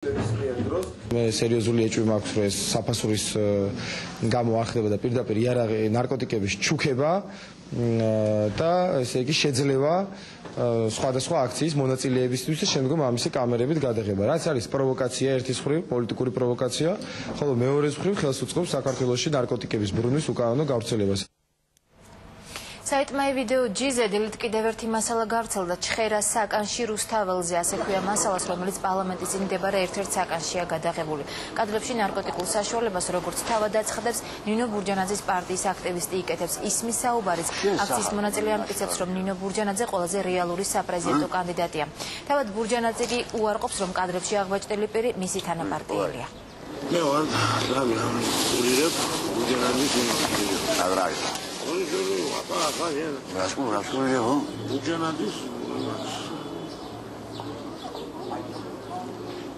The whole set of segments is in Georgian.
მე სერიოზული ეჭვი მაქვს, რომ ეს საფასურის გამო ახდება და პირდაპირ იარაღი ნარკოტიკების ჩუქება და ესე იგი შეძლება სხვადასხვა აქციის მონაწილეებისთვის და შემდგომ ამისი კამერებით გადაღება. რაც არის პროვოკაცია ერთის მხრივ, პოლიტიკური პროვოკაცია, ხოლო მეორეს მხრივ ხელს უწყობს საქართველოში ნარკოტიკების ბრუნვის უკანონო გავრცელებას. საიტმა ვიდეო GZ-ით კიდევ ერთი მასალა გავრცელდა ჩხერას საკანში რუსთაველზე, ასე ქვია მასალას, რომელიც პარლამენტის წინ მდებარე ერთ-ერთ საკანშია გადაღებული. კადრებში ნარკოტიკულ საშუალებას, როგორც თავად აცხადებს, ნინო ბურჯანაძის პარტიის აქტივისტი იკეთებს. ისმის საუბარიც აქციის მონაწილე ამტკიცებს, რომ ნინო ბურჯანაძე ყველაზე რეალური საპრეზიდენტო კანდიდატია. თავად ბურჯანაძე კი უარყოფს, რომ კადრებში აღბაჭდელი პირი მისი თანაპარტიელია. მე ვარ ურირებ ბურჯანაძის აგრაი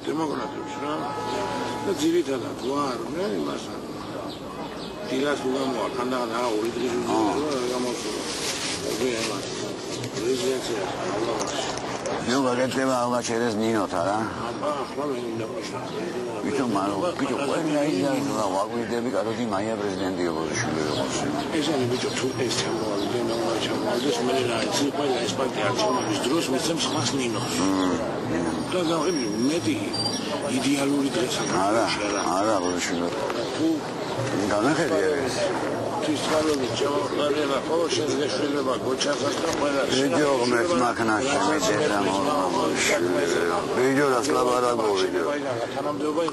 დემოკრატებს რა და ძირითადად ვარ მე იმასთან დილას უგამოა ქანდაღან ორი დღის გამოსულა პრეზიდენტია ნუ გაგეთება აღმოჩენეს ნინოთა რა ახლა მე მინდა ვიტო მარო ვიტო ყველა ისაა ვაგვიდები კაროდი მაია პრეზიდენტი ოპოზიციური იყოს ეს არის ვიტო თუ ეს თემოვალი ჩამოვარდეს მე რა იცი ყველა ეს პარტია არჩევნების დროს მისცემს ხმას ნინოს და გავები მეტი იდეალური დღესაა არა ოპოზიციური თუ განახედია ეს ისწავლები ჯავახარიევა ყოველ შეზღესულება გოჩახას და ყველა ვიდეო ღმერთ მაქნაში მიდერა ვიდეო დასლაბარაგოვი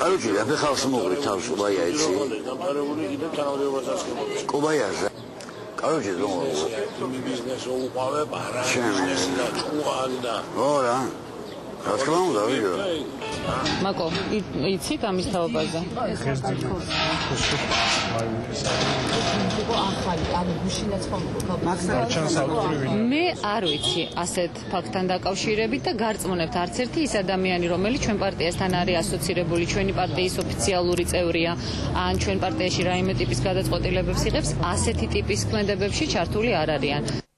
კაროჩი და ხალხს მოყრი თავს ყუბაია იცი დამყარებული კიდევ თანამდებობას ასწავლებს ყუბაიაზე კაროჩი ზო ბიზნესო უყავე პარაზიტს და ჭუან და ora რა თქმა უნდა ვიდეო მაკო იცით ამის თაობაზე მე არ ვიცი ასეთ ფაქტთან დაკავშირებით და გარწმუნებთ არც ერთი ის ადამიანი რომელიც ჩვენ პარტიასთან არის ასოცირებული ჩვენი პარტიის ოფიციალური წევრია ან ჩვენ პარტიაში რაიმე ტიპის გადაწყვეტილებებს იღებს ასეთი ტიპის ქმედებებში ჩართული არ არიან